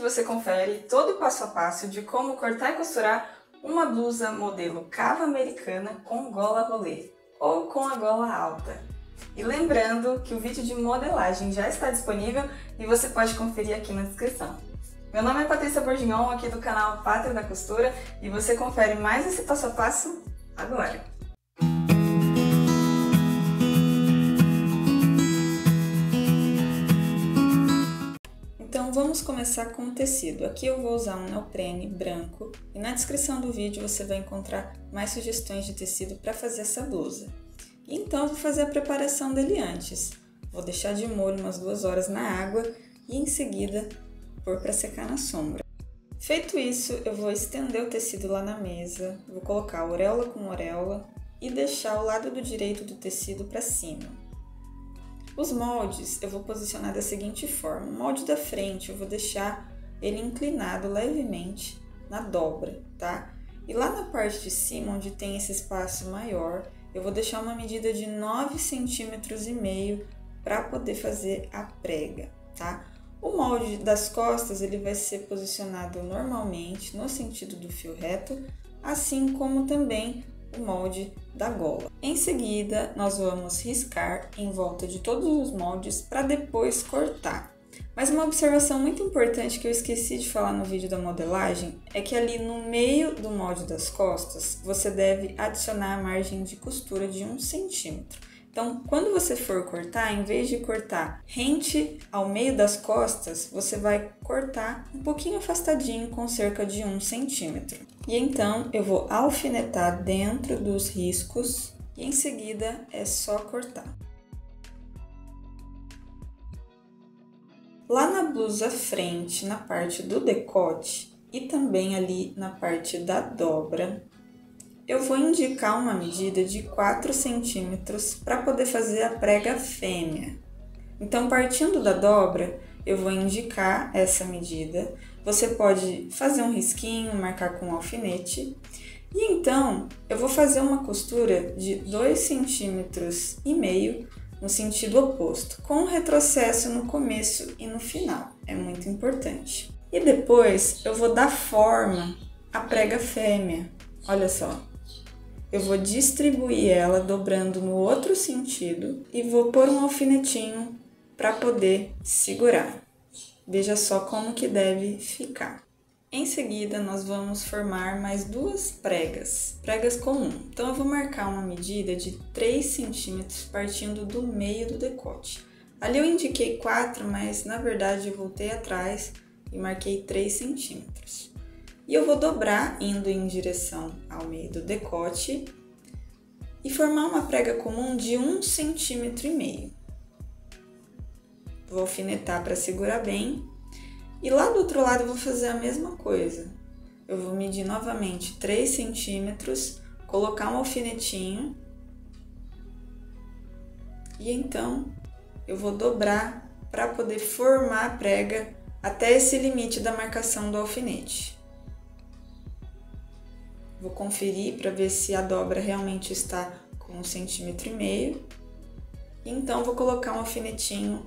você confere todo o passo a passo de como cortar e costurar uma blusa modelo cava americana com gola rolê ou com a gola alta. E lembrando que o vídeo de modelagem já está disponível e você pode conferir aqui na descrição. Meu nome é Patrícia Bourguignon, aqui do canal Pátria da Costura, e você confere mais esse passo a passo agora. Então vamos começar com o tecido. Aqui eu vou usar um neoprene branco e na descrição do vídeo você vai encontrar mais sugestões de tecido para fazer essa blusa. E então eu vou fazer a preparação dele antes. Vou deixar de molho umas 2 horas na água e em seguida pôr para secar na sombra. Feito isso, eu vou estender o tecido lá na mesa, vou colocar auréola com auréola e deixar o lado do direito do tecido para cima. Os moldes eu vou posicionar da seguinte forma: o molde da frente eu vou deixar ele inclinado levemente na dobra, tá? E lá na parte de cima, onde tem esse espaço maior, eu vou deixar uma medida de 9,5 cm para poder fazer a prega, tá? O molde das costas ele vai ser posicionado normalmente no sentido do fio reto, assim como também o molde da gola. Em seguida, nós vamos riscar em volta de todos os moldes para depois cortar. Mas uma observação muito importante que eu esqueci de falar no vídeo da modelagem é que ali no meio do molde das costas, você deve adicionar a margem de costura de 1 cm. Então, quando você for cortar, em vez de cortar rente ao meio das costas, você vai cortar um pouquinho afastadinho com cerca de 1 cm. E então, eu vou alfinetar dentro dos riscos e em seguida é só cortar. Lá na blusa frente, na parte do decote e também ali na parte da dobra, eu vou indicar uma medida de 4 centímetros para poder fazer a prega fêmea. Então, partindo da dobra, eu vou indicar essa medida. Você pode fazer um risquinho, marcar com um alfinete. E então, eu vou fazer uma costura de 2,5 centímetros no sentido oposto, com retrocesso no começo e no final. É muito importante. E depois, eu vou dar forma à prega fêmea. Olha só. Eu vou distribuir ela dobrando no outro sentido e vou pôr um alfinetinho para poder segurar. Veja só como que deve ficar. Em seguida, nós vamos formar mais 2 pregas comum. Então, eu vou marcar uma medida de 3 centímetros partindo do meio do decote. Ali eu indiquei 4, mas na verdade eu voltei atrás e marquei 3 centímetros. E eu vou dobrar indo em direção ao meio do decote e formar uma prega comum de 1,5 cm. Vou alfinetar para segurar bem. E lá do outro lado eu vou fazer a mesma coisa. Eu vou medir novamente 3 centímetros, colocar um alfinetinho e então eu vou dobrar para poder formar a prega até esse limite da marcação do alfinete. Vou conferir para ver se a dobra realmente está com 1,5 cm. E então vou colocar um alfinetinho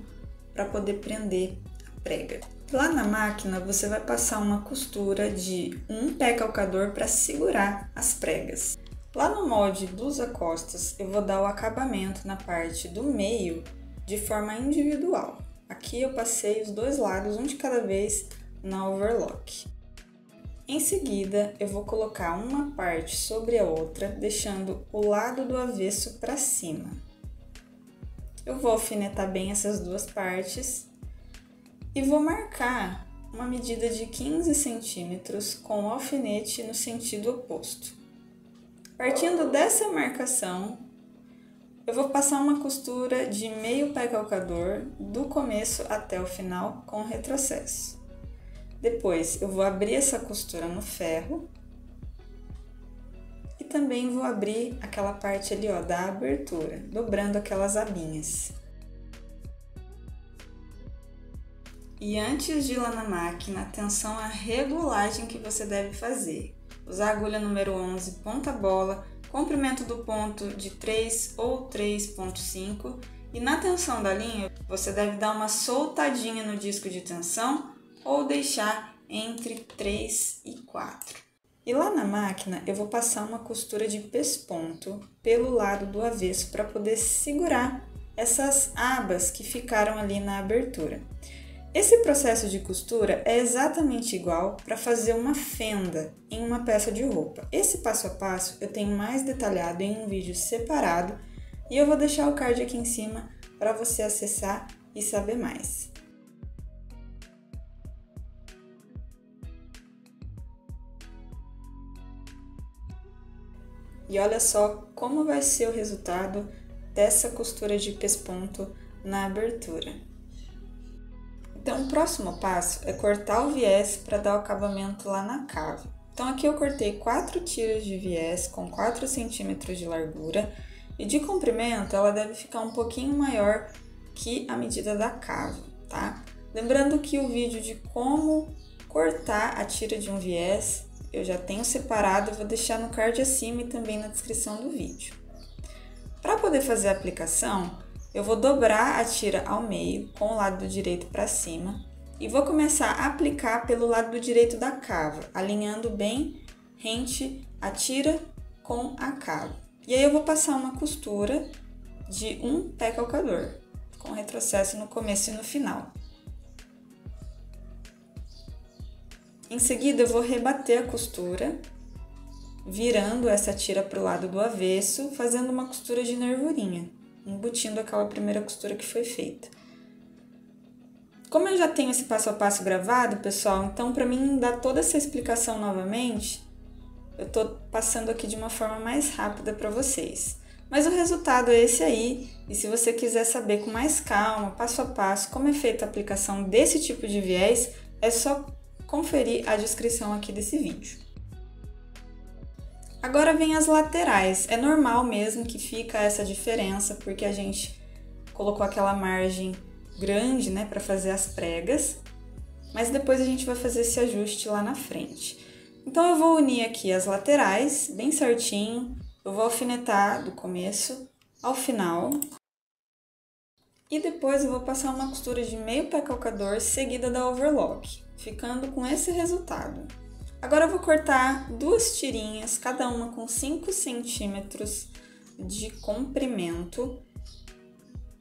para poder prender a prega. Lá na máquina você vai passar uma costura de um pé calcador para segurar as pregas. Lá no molde dos acostas eu vou dar o acabamento na parte do meio de forma individual. Aqui eu passei os 2 lados, um de cada vez, na overlock. Em seguida, eu vou colocar uma parte sobre a outra, deixando o lado do avesso para cima. Eu vou alfinetar bem essas 2 partes e vou marcar uma medida de 15 centímetros com o alfinete no sentido oposto. Partindo dessa marcação, eu vou passar uma costura de meio pé calcador do começo até o final com retrocesso. Depois eu vou abrir essa costura no ferro e também vou abrir aquela parte ali, ó, da abertura, dobrando aquelas abinhas. E antes de ir lá na máquina, atenção à regulagem que você deve fazer. Usar a agulha número 11, ponta bola, comprimento do ponto de 3 ou 3,5 e na tensão da linha você deve dar uma soltadinha no disco de tensão ou deixar entre 3 e 4. E lá na máquina eu vou passar uma costura de pesponto pelo lado do avesso para poder segurar essas abas que ficaram ali na abertura. Esse processo de costura é exatamente igual para fazer uma fenda em uma peça de roupa. Esse passo a passo eu tenho mais detalhado em um vídeo separado e eu vou deixar o card aqui em cima para você acessar e saber mais. E olha só como vai ser o resultado dessa costura de pesponto na abertura. Então, o próximo passo é cortar o viés para dar o acabamento lá na cava. Então, aqui eu cortei 4 tiras de viés com 4 centímetros de largura e de comprimento ela deve ficar um pouquinho maior que a medida da cava, tá? Lembrando que o vídeo de como cortar a tira de um viés eu já tenho separado, vou deixar no card acima e também na descrição do vídeo. Para poder fazer a aplicação, eu vou dobrar a tira ao meio, com o lado do direito para cima, e vou começar a aplicar pelo lado do direito da cava, alinhando bem rente a tira com a cava. E aí eu vou passar uma costura de um pé calcador, com retrocesso no começo e no final. Em seguida eu vou rebater a costura, virando essa tira para o lado do avesso, fazendo uma costura de nervurinha, embutindo aquela primeira costura que foi feita. Como eu já tenho esse passo a passo gravado, pessoal, então para mim dar toda essa explicação novamente, eu tô passando aqui de uma forma mais rápida para vocês. Mas o resultado é esse aí, e se você quiser saber com mais calma, passo a passo, como é feita a aplicação desse tipo de viés, é só conferir a descrição aqui desse vídeo. Agora vem as laterais, é normal mesmo que fica essa diferença, porque a gente colocou aquela margem grande, né, para fazer as pregas, mas depois a gente vai fazer esse ajuste lá na frente. Então eu vou unir aqui as laterais, bem certinho, eu vou alfinetar do começo ao final, e depois eu vou passar uma costura de meio pé calcador seguida da overlock, ficando com esse resultado. Agora eu vou cortar 2 tirinhas, cada uma com 5 centímetros de comprimento,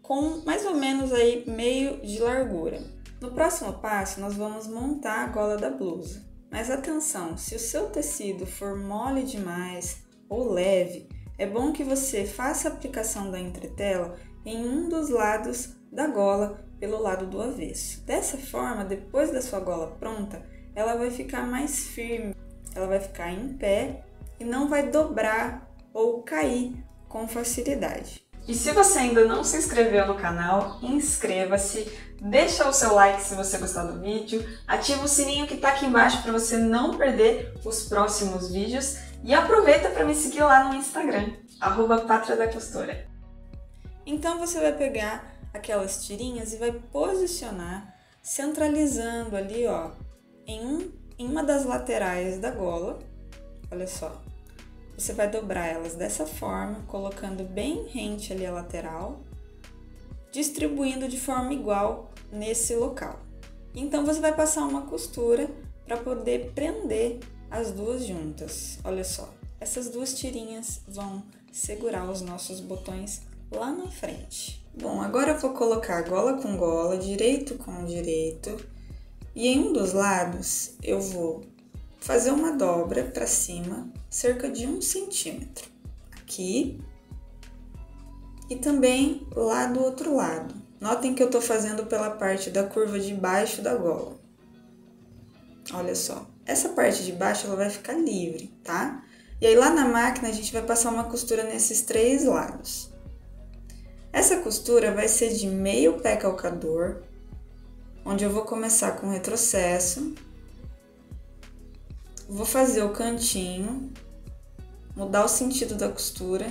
com mais ou menos aí meio de largura. No próximo passo, nós vamos montar a gola da blusa. Mas atenção, se o seu tecido for mole demais ou leve, é bom que você faça a aplicação da entretela em um dos lados da gola, pelo lado do avesso. Dessa forma, depois da sua gola pronta, ela vai ficar mais firme, ela vai ficar em pé e não vai dobrar ou cair com facilidade. E se você ainda não se inscreveu no canal, inscreva-se, deixa o seu like se você gostar do vídeo, ativa o sininho que está aqui embaixo para você não perder os próximos vídeos e aproveita para me seguir lá no Instagram, @patriadacostura. Então você vai pegar aquelas tirinhas e vai posicionar, centralizando ali, ó, em uma das laterais da gola, olha só, você vai dobrar elas dessa forma, colocando bem rente ali a lateral, distribuindo de forma igual nesse local. Então você vai passar uma costura para poder prender as duas juntas, olha só, essas 2 tirinhas vão segurar os nossos botões lá na frente. Bom, agora eu vou colocar gola com gola, direito com direito, e em um dos lados eu vou fazer uma dobra para cima, cerca de 1 centímetro, aqui, e também lá do outro lado. Notem que eu tô fazendo pela parte da curva de baixo da gola. Olha só, essa parte de baixo ela vai ficar livre, tá? E aí lá na máquina a gente vai passar uma costura nesses 3 lados. Essa costura vai ser de meio pé calcador, onde eu vou começar com retrocesso, vou fazer o cantinho, mudar o sentido da costura,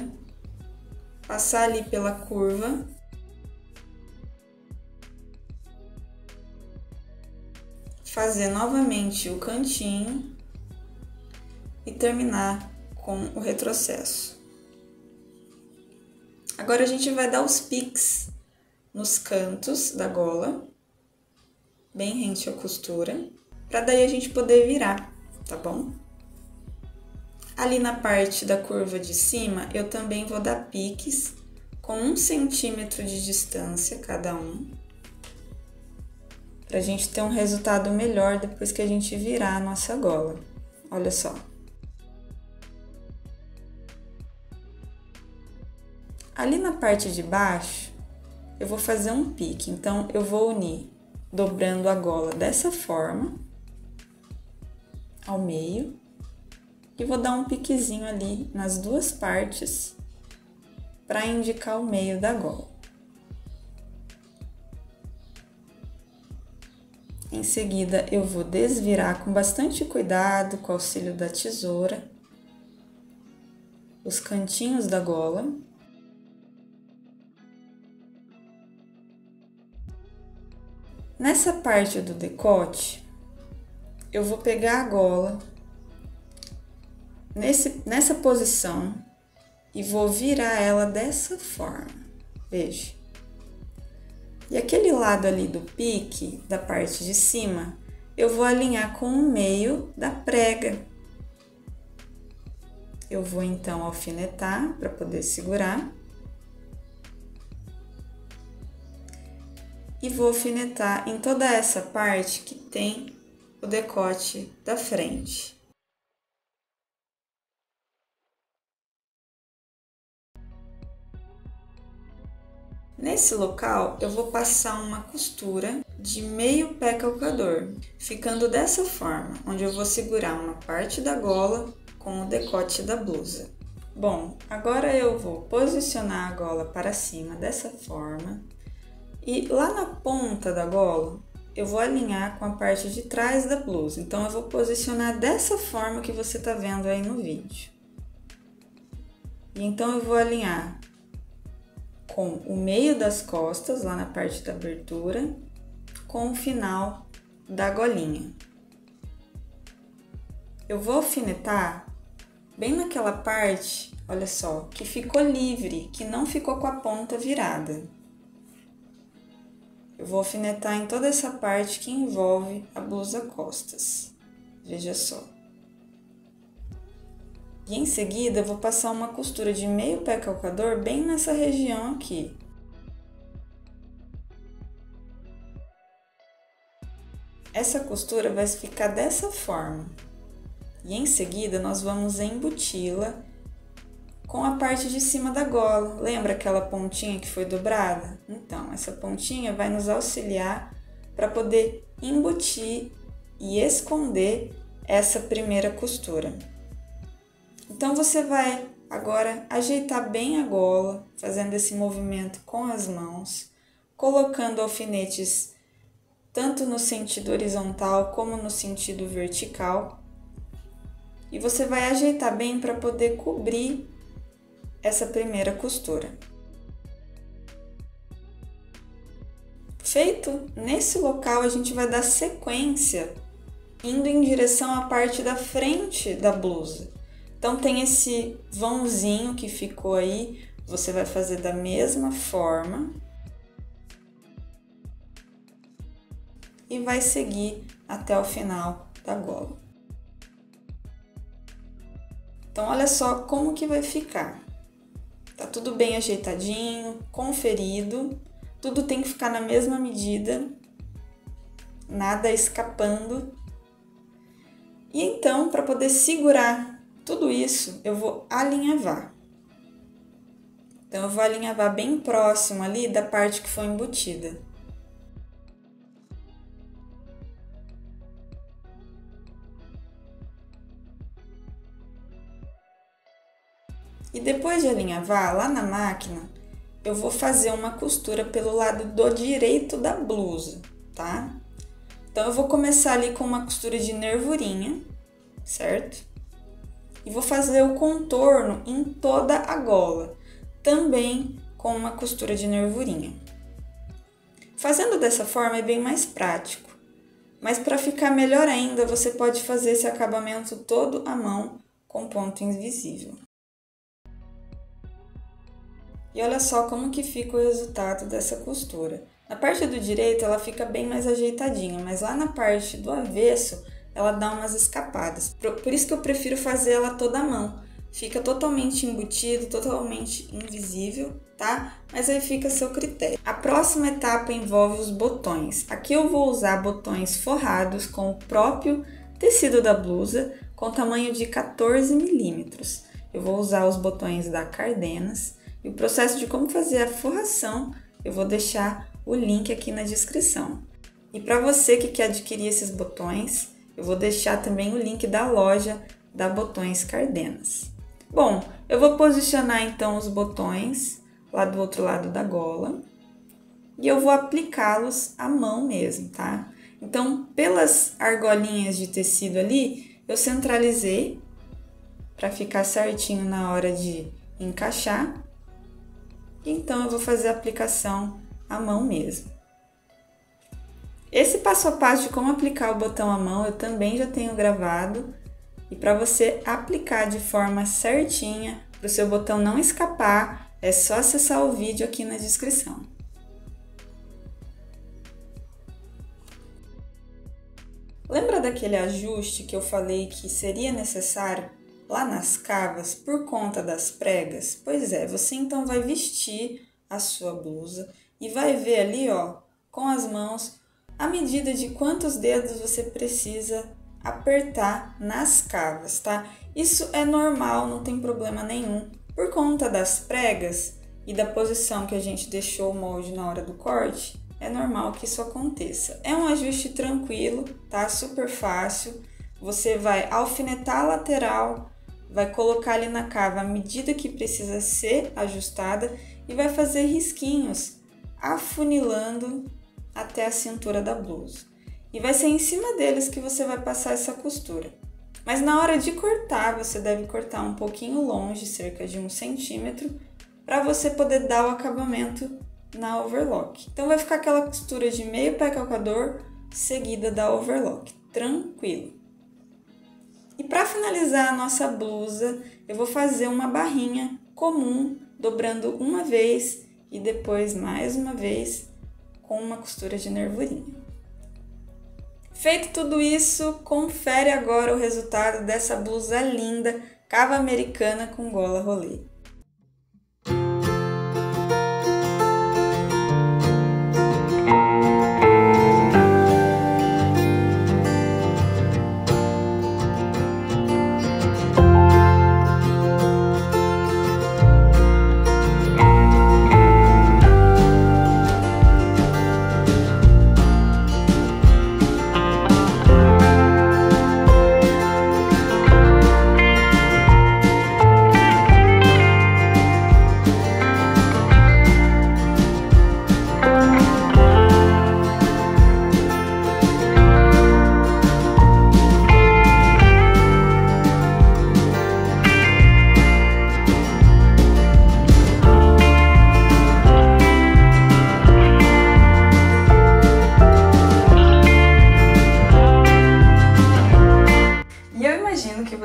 passar ali pela curva, fazer novamente o cantinho e terminar com o retrocesso. Agora a gente vai dar os piques nos cantos da gola. bem rente à costura, para daí a gente poder virar, tá bom? Ali na parte da curva de cima, eu também vou dar piques com 1 centímetro de distância cada um, para a gente ter um resultado melhor depois que a gente virar a nossa gola. Olha só. Ali na parte de baixo, eu vou fazer um pique, então eu vou unir dobrando a gola dessa forma, ao meio, e vou dar um piquezinho ali nas duas partes para indicar o meio da gola. Em seguida, eu vou desvirar com bastante cuidado, com o auxílio da tesoura, os cantinhos da gola. Nessa parte do decote, eu vou pegar a gola nessa posição e vou virar ela dessa forma, veja. E aquele lado ali do pique, da parte de cima, eu vou alinhar com o meio da prega. Eu vou então alfinetar para poder segurar. E vou alfinetar em toda essa parte que tem o decote da frente. Nesse local, eu vou passar uma costura de meio pé calcador, ficando dessa forma, onde eu vou segurar uma parte da gola com o decote da blusa. Bom, agora eu vou posicionar a gola para cima dessa forma e lá na ponta da gola eu vou alinhar com a parte de trás da blusa. Então eu vou posicionar dessa forma que você está vendo aí no vídeo. E então eu vou alinhar com o meio das costas, lá na parte da abertura, com o final da golinha. Eu vou alfinetar bem naquela parte, olha só, que ficou livre, que não ficou com a ponta virada. Eu vou alfinetar em toda essa parte que envolve a blusa costas, veja só. E em seguida, eu vou passar uma costura de meio pé calcador bem nessa região aqui. Essa costura vai ficar dessa forma. E em seguida, nós vamos embuti-la com a parte de cima da gola. Lembra aquela pontinha que foi dobrada? Então, essa pontinha vai nos auxiliar para poder embutir e esconder essa primeira costura. Então, você vai agora ajeitar bem a gola, fazendo esse movimento com as mãos, colocando alfinetes tanto no sentido horizontal como no sentido vertical. E você vai ajeitar bem para poder cobrir essa primeira costura. Feito nesse local, a gente vai dar sequência, indo em direção à parte da frente da blusa. Então, tem esse vãozinho que ficou aí, você vai fazer da mesma forma e vai seguir até o final da gola. Então, olha só como que vai ficar. Tá tudo bem ajeitadinho, conferido, tudo tem que ficar na mesma medida, nada escapando. E então, para poder segurar tudo isso, eu vou alinhavar. Então, eu vou alinhavar bem próximo ali da parte que foi embutida. E depois de alinhavar, lá na máquina, eu vou fazer uma costura pelo lado do direito da blusa, tá? Então, eu vou começar ali com uma costura de nervurinha, certo? E vou fazer o contorno em toda a gola, também com uma costura de nervurinha. Fazendo dessa forma é bem mais prático, mas para ficar melhor ainda, você pode fazer esse acabamento todo à mão com ponto invisível. E olha só como que fica o resultado dessa costura. Na parte do direito ela fica bem mais ajeitadinha, mas lá na parte do avesso ela dá umas escapadas. Por isso que eu prefiro fazer ela toda à mão. Fica totalmente embutido, totalmente invisível, tá? Mas aí fica a seu critério. A próxima etapa envolve os botões. Aqui eu vou usar botões forrados com o próprio tecido da blusa, com tamanho de 14 milímetros. Eu vou usar os botões da Cardenas e o processo de como fazer a forração eu vou deixar o link aqui na descrição. E para você que quer adquirir esses botões, eu vou deixar também o link da loja da Botões Cardenas. Bom, eu vou posicionar então os botões lá do outro lado da gola e eu vou aplicá-los à mão mesmo, tá? Então, pelas argolinhas de tecido ali, eu centralizei para ficar certinho na hora de encaixar. Então, eu vou fazer a aplicação à mão mesmo. Esse passo a passo de como aplicar o botão à mão eu também já tenho gravado. E para você aplicar de forma certinha, para o seu botão não escapar, é só acessar o vídeo aqui na descrição. Lembra daquele ajuste que eu falei que seria necessário lá nas cavas por conta das pregas? Pois é, você então vai vestir a sua blusa e vai ver ali, ó, com as mãos, a medida de quantos dedos você precisa apertar nas cavas, tá? Isso é normal, não tem problema nenhum. Por conta das pregas e da posição que a gente deixou o molde na hora do corte, é normal que isso aconteça. É um ajuste tranquilo, tá? Super fácil. Você vai alfinetar a lateral, vai colocar ali na cava a medida que precisa ser ajustada e vai fazer risquinhos, afunilando até a cintura da blusa. E vai ser em cima deles que você vai passar essa costura. Mas na hora de cortar, você deve cortar um pouquinho longe, cerca de 1 centímetro, para você poder dar o acabamento na overlock. Então vai ficar aquela costura de meio pé calcador, seguida da overlock. Tranquilo. E para finalizar a nossa blusa, eu vou fazer uma barrinha comum, dobrando uma vez e depois mais uma vez com uma costura de nervurinha. Feito tudo isso, confere agora o resultado dessa blusa linda, cava americana com gola rolê.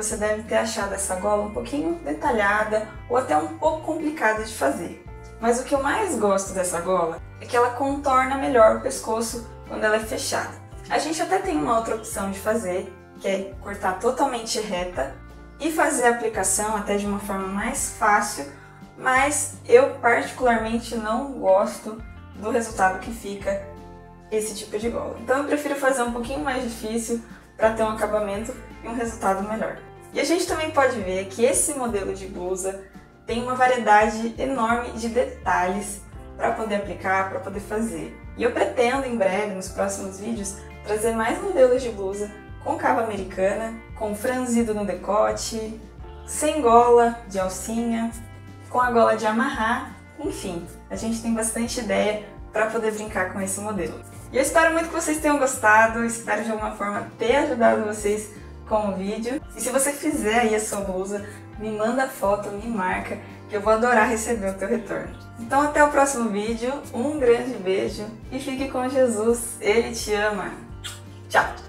Você deve ter achado essa gola um pouquinho detalhada ou até um pouco complicada de fazer. Mas o que eu mais gosto dessa gola é que ela contorna melhor o pescoço quando ela é fechada. A gente até tem uma outra opção de fazer, que é cortar totalmente reta e fazer a aplicação até de uma forma mais fácil, mas eu particularmente não gosto do resultado que fica esse tipo de gola. Então eu prefiro fazer um pouquinho mais difícil para ter um acabamento e um resultado melhor. E a gente também pode ver que esse modelo de blusa tem uma variedade enorme de detalhes para poder aplicar, para poder fazer. E eu pretendo em breve, nos próximos vídeos, trazer mais modelos de blusa com cava americana, com franzido no decote, sem gola de alcinha, com a gola de amarrar, enfim, a gente tem bastante ideia para poder brincar com esse modelo. E eu espero muito que vocês tenham gostado, espero de alguma forma ter ajudado vocês com o vídeo. E se você fizer aí a sua blusa, me manda foto, me marca, que eu vou adorar receber o teu retorno. Então até o próximo vídeo, um grande beijo e fique com Jesus, Ele te ama. Tchau!